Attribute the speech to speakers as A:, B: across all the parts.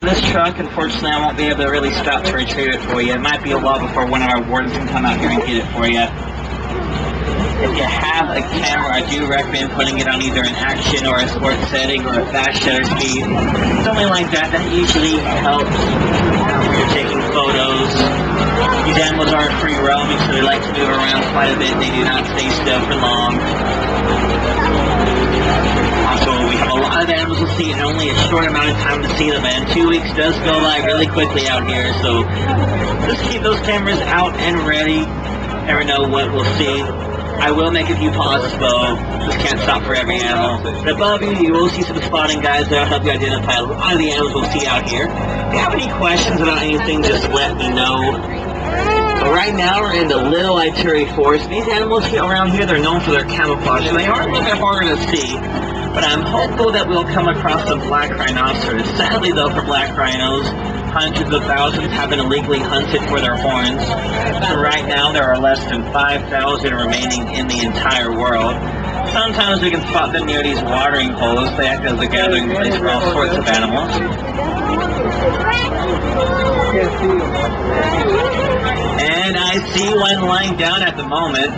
A: This truck, unfortunately, I won't be able to really stop to retrieve it for you. It might be a while before one of our wardens can come out here and get it for you. If you have a camera, I do recommend putting it on either an action or a sport setting or a fast shutter speed. Something like that. That usually helps when you're taking photos. These animals aren't free roaming, so they like to move around quite a bit. They do not stay still for long. Also, we have a lot of animals to see in only a short amount of time to see them, and 2 weeks does go by really quickly out here, so just keep those cameras out and ready. Never know what we'll see. I will make a few pauses though, just can't stop for every animal. But above you, you will see some spotting guides that'll help you identify a lot of the animals we'll see out here. If you have any questions about anything, just let me know. But right now we're in the Little Ituri Forest. These animals around here, they're known for their camouflage, so they are a little bit harder to see. But I'm hopeful that we'll come across some black rhinoceros. Sadly though, for black rhinos, hundreds of thousands have been illegally hunted for their horns. So right now there are less than 5,000 remaining in the entire world. Sometimes we can spot them near these watering holes. They act as a gathering place for all sorts of animals. And I see one lying down at the moment.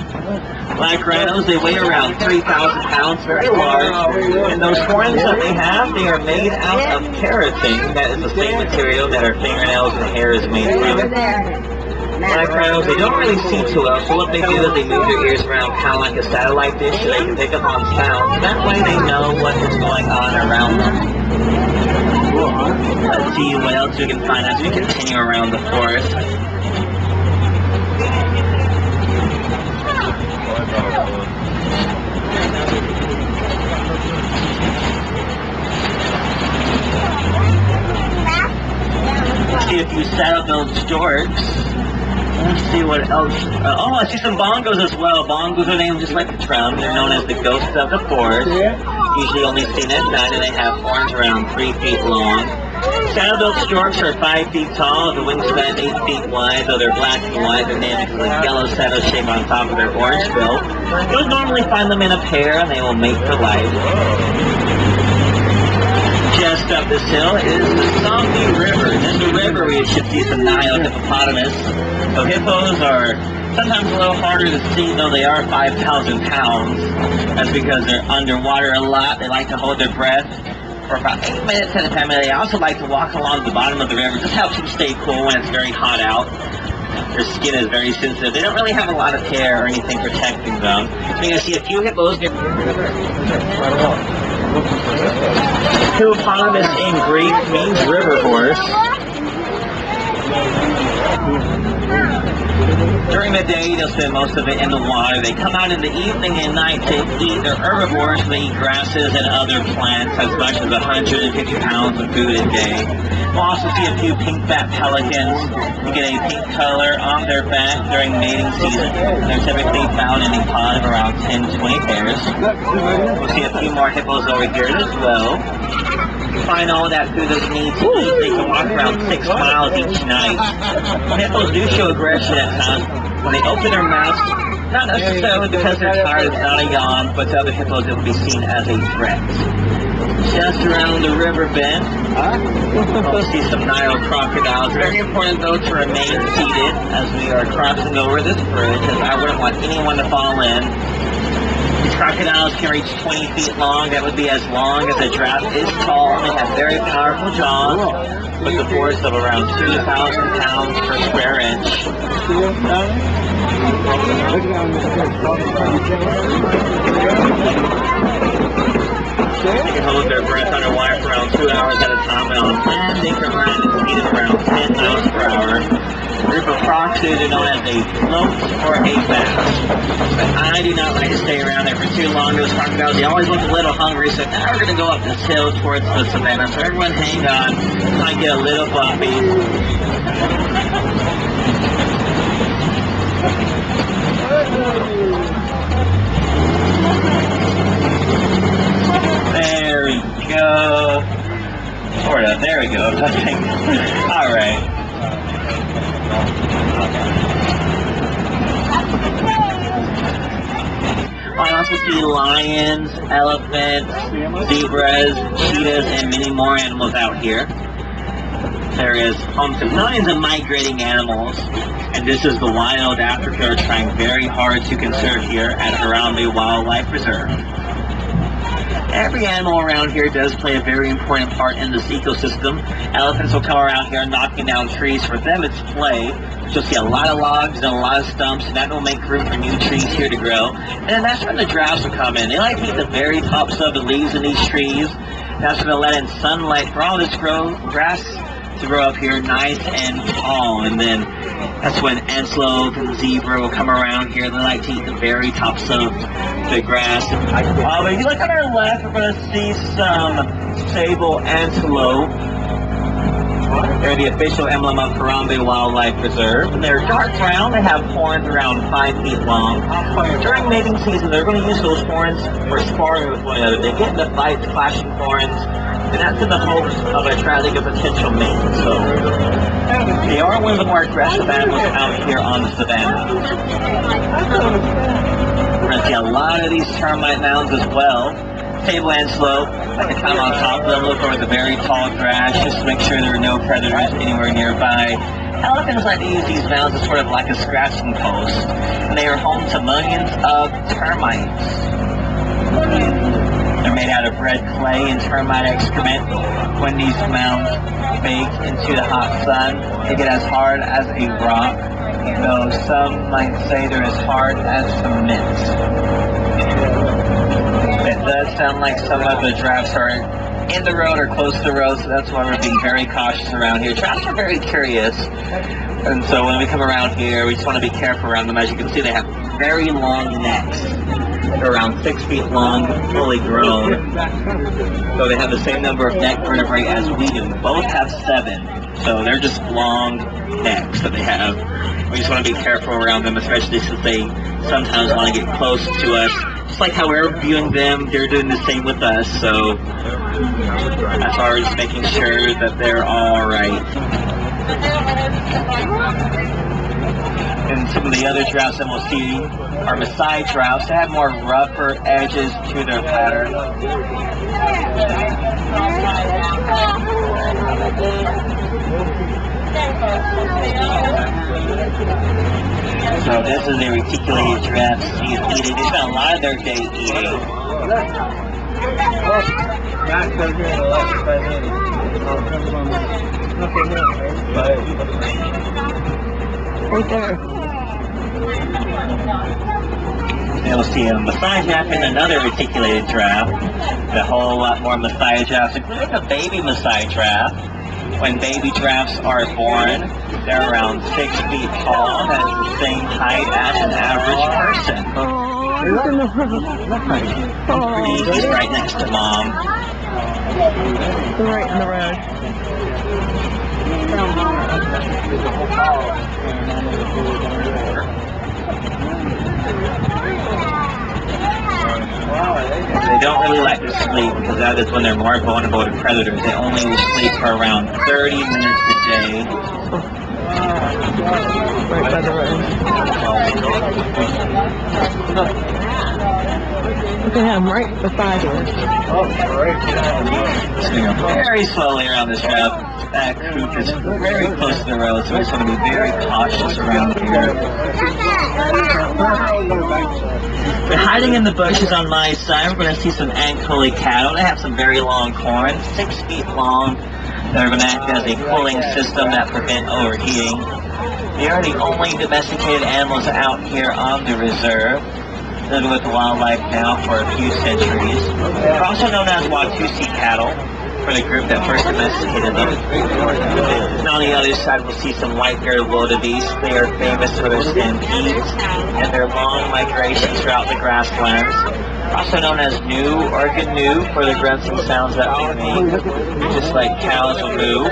A: Black rhinos, they weigh around 3,000 pounds, very large. And those horns that they have, they are made out of keratin. That is the same material that our fingernails and hair is made from. Black rhinos, they don't really see too well, so what they do is they move their ears around kind of like a satellite dish so they can pick up on sounds. That way they know what is going on around them. Let's see what else we can find as we continue around the forest. Let's see a few saddle-billed storks. Let's see what else. Oh, I see some bongos as well. Bongos are named just like the drum. They're known as the ghosts of the forest. Usually only seen at night, and they have horns around 3 feet long. Saddle-billed storks are 5 feet tall, the wingspan 8 feet wide. Though they're black and white, they're named because of the yellow saddle shape on top of their orange bill. You'll normally find them in a pair, and they will mate for life. Just up this hill is the Somni River. In the river we should see some Nile hippopotamus. So hippos are sometimes a little harder to see, though they are 5,000 pounds. That's because they're underwater a lot. They like to hold their breath for about 8 minutes at a time, and they also like to walk along the bottom of the river. Just helps them stay cool when it's very hot out. Their skin is very sensitive. They don't really have a lot of hair or anything protecting them. So you're going to see a few hippos get... Hippopotamus in Greek means river horse. During the day, they'll spend most of it in the water. They come out in the evening and night to eat. They're herbivores, so they eat grasses and other plants, as much as 150 pounds of food a day. We'll also see a few pink-back pelicans who get a pink color on their back during mating season. They're typically found in a pod of around 10 to 20 pairs. We'll see a few more hippos over here as well. Find all that food that they need to eat. They can walk around 6 miles each night. Hippos do show aggression at times when they open their mouths, not necessarily because they're tired, it's not a yawn, but to other hippos it will be seen as a threat. Just around the river bend, we'll see some Nile crocodiles. Very important though to remain seated as we are crossing over this bridge, as I wouldn't want anyone to fall in. These crocodiles can reach 20 feet long. That would be as long as a giraffe is tall. They have very powerful jaws with a force of around 2,000 pounds per square inch. They can hold their breath underwater for around 2 hours at a time, and on land they can run at a speed of around 10 miles per hour. A group of frogs are known as a float or a bass. But I do not like to stay around there for too long. Those crocodiles, they always look a little hungry, so now we're going to go up this hill towards the savannah. So everyone hang on, might get a little bumpy. There we go. Sort of. There we go. All right. I also see lions, elephants, zebras, cheetahs, and many more animals out here. This area is home to millions of migrating animals, and this is the wild Africa we're trying very hard to conserve here at Harambe Wildlife Reserve. Every animal around here does play a very important part in this ecosystem. Elephants will come around here knocking down trees. For them, it's play. You'll see a lot of logs and a lot of stumps, and that will make room for new trees here to grow. And then that's when the giraffes will come in. They like to eat the very tops of the leaves in these trees. That's going to let in sunlight for all this grass to grow up here nice and tall. And then that's when antelope and zebra will come around here. They like to eat the very tops of the grass. But if you look on our left, we're going to see some sable antelope. They're the official emblem of Harambe Wildlife Reserve. And they're dark brown. They have horns around 5 feet long. During mating season, they're going to use those horns for sparring with one another. They get into fights, clashing horns, and that's in the hopes of attracting a potential mate. So they are one of the more aggressive animals out here on the savannah. We're going to see a lot of these termite mounds as well. Table antelope, I can climb on top of them, look over the very tall grass just to make sure there are no predators anywhere nearby. Elephants like to use these mounds as sort of like a scratching post, and they are home to millions of termites. They're made out of red clay and termite excrement. When these mounds bake into the hot sun, they get as hard as a rock, though some might say they're as hard as cement. It does sound like some of the giraffes are in the road or close to the road, so that's why we're being very cautious around here. Giraffes are very curious, and so when we come around here, we just want to be careful around them. As you can see, they have very long necks. They're around 6 feet long, fully grown. So they have the same number of neck vertebrae as we do. Both have 7, so they're just long necks that they have. We just want to be careful around them, especially since they sometimes want to get close to us. Just like how we're viewing them, they're doing the same with us, so as far as making sure that they're all right. And some of the other giraffes that we'll see are Maasai giraffes. They have more rougher edges to their pattern. So this is a reticulated giraffe. He's eating. They spend a lot of their day eating. Right there. Then we'll see a Maasai giraffe and another reticulated giraffe. A whole lot more Maasai giraffes, including a baby Maasai giraffe. When baby giraffes are born, they're around 6 feet tall. That's the same height as an average person. He's right next to mom.
B: They're right in the road.
A: They don't really like to sleep because that is when they're more vulnerable to predators. They only sleep for around 30 minutes a day.
B: Right by the road. Look at him right beside us.
A: Very slowly around this route. That group is very close to the road, so we just want to be very cautious around here. We're hiding in the bushes on my side. We're going to see some Ankole cattle. They have some very long horns, 6 feet long. They're going to act as a cooling system that prevent overheating. They are the only domesticated animals out here on the reserve. Living with wildlife now for a few centuries. They're also known as Watusi cattle, for the group that first domesticated them. And on the other side, we'll see some white-haired wildebeest. They are famous for their stampedes and their long migrations throughout the grasslands. Also known as new or gnu for the grunting sounds that they make. Just like cows will moo,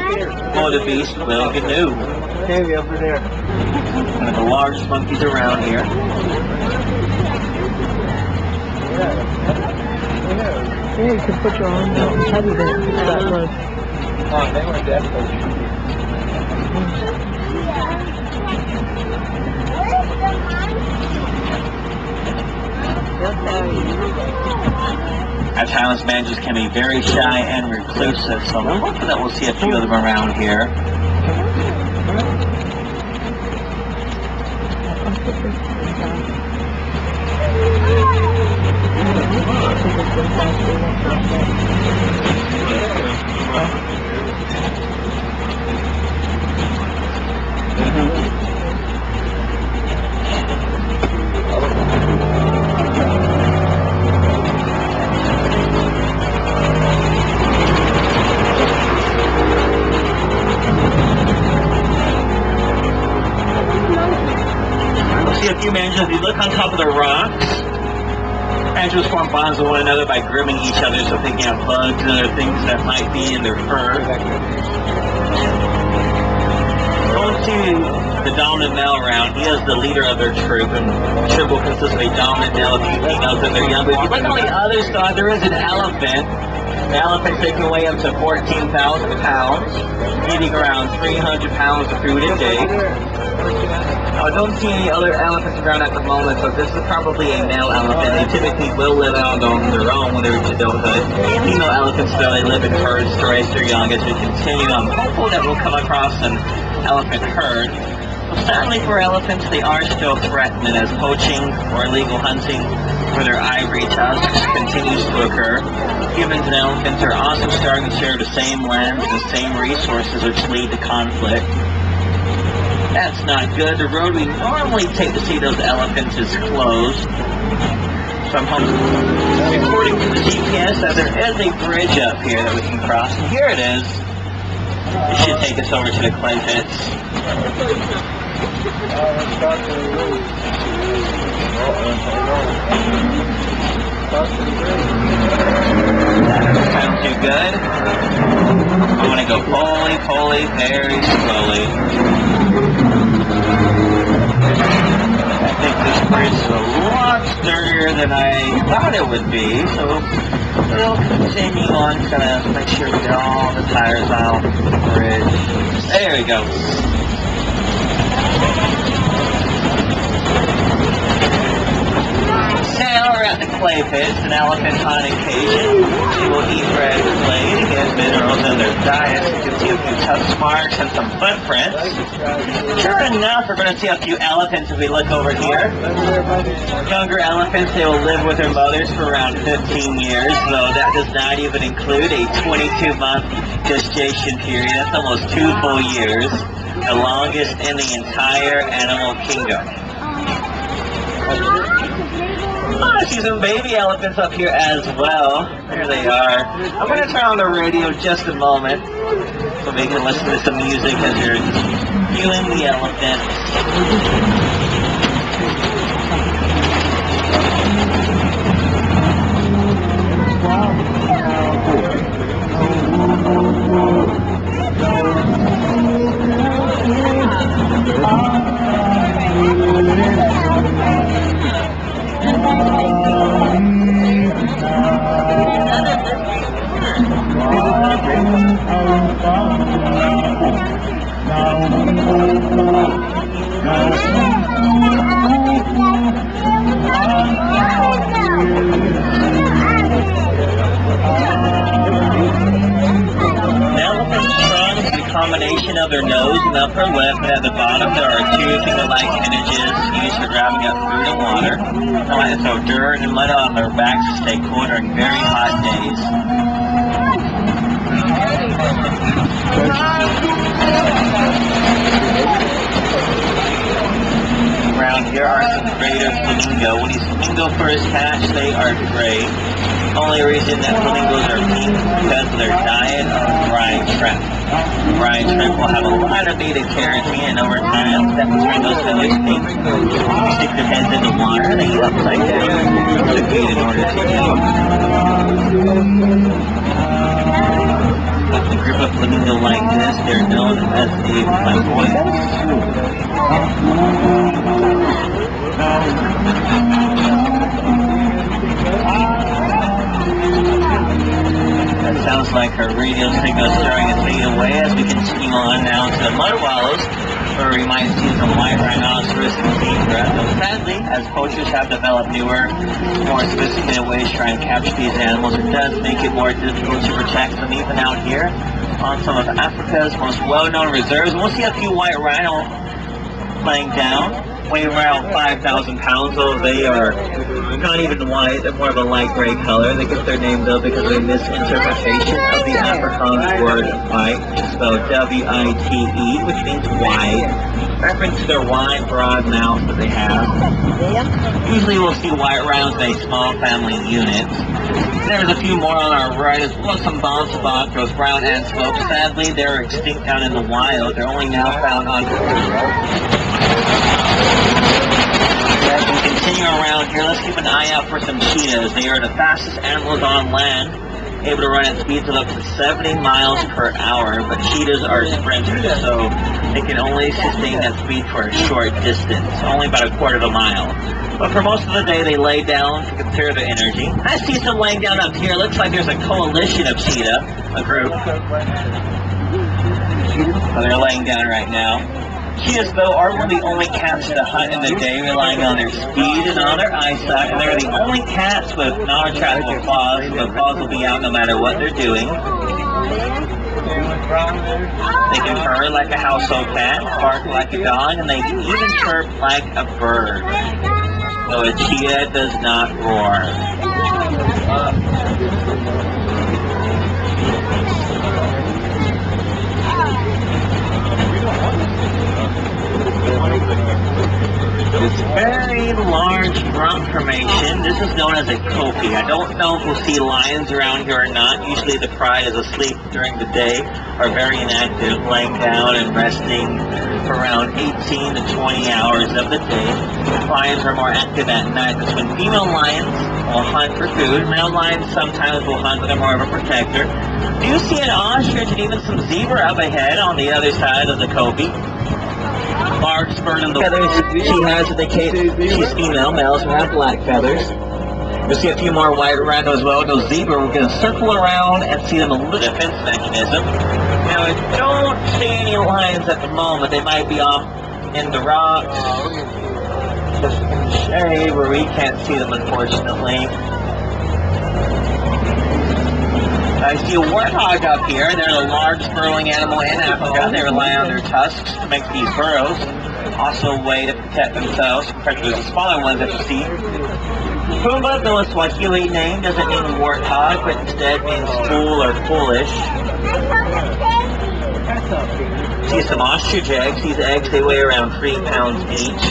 A: wildebeest will gnu.
C: Hey, over there.
A: One of the largest monkeys around here.
B: Yeah, you can put your arm out and tell you that it's that low.
C: Oh, they were definitely.
A: At times, managers can be very shy and reclusive, so I'm hoping that we'll see a few of them around here. See a few managers, they look on top of the rocks. Managers form bonds with one another by grooming each other so picking out bugs and other things that might be in their fur. Going to the dominant male round, he is the leader of their troop, and the troop will consist of a dominant male, a few females, and their young. But if you look on the other side, there is an elephant. The elephants, they can weigh up to 14,000 pounds, eating around 300 pounds of food a day. I don't see any other elephants around at the moment, so this is probably a male elephant. They typically will live out on their own when they reach adulthood. Female elephants, though, they live in herds to raise their young. As we continue, I'm hopeful that we'll come across an elephant herd. Well, sadly for elephants, they are still threatened, as poaching or illegal hunting for their ivory tusks continues to occur. Humans and elephants are also starting to share the same lands and the same resources, which lead to conflict. That's not good. The road we normally take to see those elephants is closed. So I'm hoping, according to the GPS, that there is a bridge up here that we can cross. And here it is. It should take us over to the clay pits. That sounds too good. I'm going to go pulley, very slowly. I think this bridge is a lot sturdier than I thought it would be, so we'll continue on, just gotta make sure we get all the tires out of the bridge. There we go. Now we're at the clay pits, an elephant on occasion. They will eat red clay to get minerals in their diet. You can see a few tusk marks and some footprints. Sure enough, we're going to see a few elephants if we look over here. Younger elephants, they will live with their mothers for around 15 years, though that does not even include a 22-month gestation period. That's almost 2 full years, the longest in the entire animal kingdom. I see some baby elephants up here as well. There they are. I'm going to turn on the radio just a moment so we can listen to some music as you're viewing the elephants. Combination of their nose and upper lip, and at the bottom there are 2 finger-like appendages used for grabbing up food and water. They like to throw dirt and mud on their backs to stay cool during very hot days. Around here are some greater flamingo. When these flamingo first hatch, they are gray. The only reason that flamingos are pink is because of their diet of brine shrimp. Brine shrimp will have a lot of beta-carotene, and over time, that will turn those feathers pink. They stick their heads in the water, and they eat upside down to feed in order to eat. With a group of flamingo like this, they're known as the flamboyants. That sounds like our radio signal is starting to fade away as we continue on now to the mud wallows, where we might see some white rhinoceros and zebra. Though sadly, as poachers have developed newer, more sophisticated ways to try and capture these animals, it does make it more difficult to protect them even out here. on some of Africa's most well-known reserves. And we'll see a few white rhino laying down, weighing around 5,000 pounds, though they are not even white, they're more of a light gray color. They get their name, though, because of a misinterpretation of the Afrikaans word white, which is spelled W-I-T-E, which means white, reference to their wide, broad mouth that they have. Usually we'll see white rhinos in a small family unit. There's a few more on our right, as well as some bomb spot, those brown antelopes. Sadly, they're extinct down in the wild. They're only now found on As we continue around here, let's keep an eye out for some cheetahs. They are the fastest animals on land, able to run at speeds of up to 70 miles per hour, but cheetahs are sprinters, so they can only sustain that speed for a short distance, only about a quarter of a mile. But for most of the day, they lay down to conserve their energy. I see some laying down up here. Looks like there's a coalition of cheetah, a group. So they're laying down right now. Cheetahs, though, are one of the only cats to hunt in the day, relying on their speed and on their eyesight, and they're the only cats with non-retractable claws, so the claws will be out no matter what they're doing. They can purr like a household cat, bark like a dog, and they can even chirp like a bird. So a cheetah does not roar. This very large rump formation, this is known as a kopie. I don't know if we'll see lions around here or not. Usually the pride is asleep during the day, are very inactive, laying down and resting for around 18 to 20 hours of the day. Lions are more active at night. That's when female lions will hunt for food. Male lions sometimes will hunt, but they're more of a protector. Do you see an ostrich and even some zebra up ahead on the other side of the kopie? Large bird in the feathers she has indicates she's female. Males have black feathers. You'll see a few more white rhino as well. Those zebra, we're going to circle around and see them a little defense mechanism. Now, I don't see any lions at the moment. They might be off in the rocks, just in the shade where we can't see them, unfortunately. I see a warthog up here. They're the largest burrowing animal in Africa. They rely on their tusks to make these burrows. Also a way to protect themselves compared to the smaller ones that you see. Pumbaa, though a Swahili name, doesn't mean warthog, but instead means fool or foolish. See some ostrich eggs. These eggs, they weigh around 3 pounds each.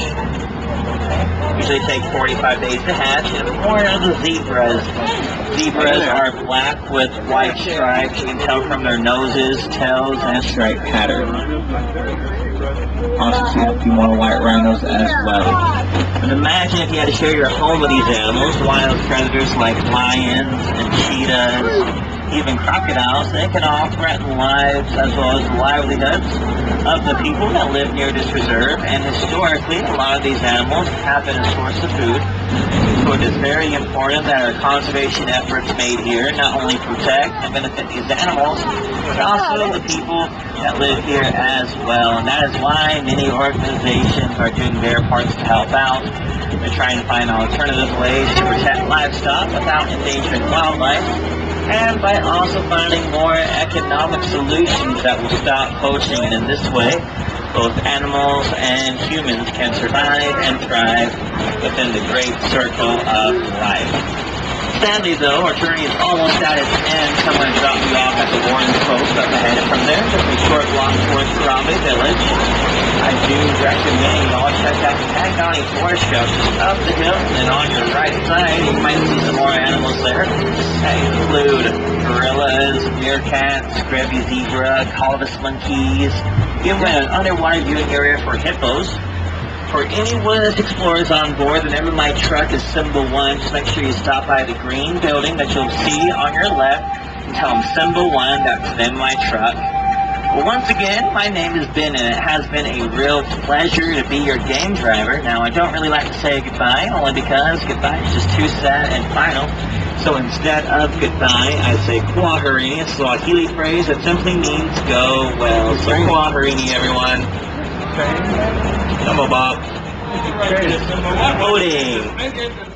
A: Usually take 45 days to hatch. And more of the zebras. Zebras are black with white stripes. You can tell from their noses, tails, and stripe pattern. Also see a few more white rhinos as well. And imagine if you had to share your home with these animals. Wild predators like lions and cheetahs, even crocodiles, they can all threaten lives as well as the livelihoods of the people that live near this reserve. And historically, a lot of these animals have been a source of food. So it is very important that our conservation efforts made here not only protect and benefit these animals, but also the people that live here as well. And that is why many organizations are doing their parts to help out. They're trying to find alternative ways to protect livestock without endangering wildlife, and by also finding more economic solutions that will stop poaching. And in this way, both animals and humans can survive and thrive within the great circle of life. Sadly, though, our journey is almost at its end. Someone dropped me off at the Warren Post up ahead, and from there, just a short walk towards Karambe Village. I do recommend you all check out the Pangani Forest Trail just up the hill, and on your right side, you might see some more animals there. That include gorillas, meerkats, scrappy zebra, colobus monkeys, even an underwater viewing area for hippos. For anyone that's explorers on board, whenever my truck is symbol 1, just make sure you stop by the green building that you'll see on your left and tell them symbol 1, that's the name of my truck. Well, once again, my name is Ben, and it has been a real pleasure to be your game driver. Now, I don't really like to say goodbye, only because goodbye is just too sad and final. So instead of goodbye, I say kwaherini, a Swahili phrase that simply means go well. So kwaherini, everyone. Come on, Bob. Voting.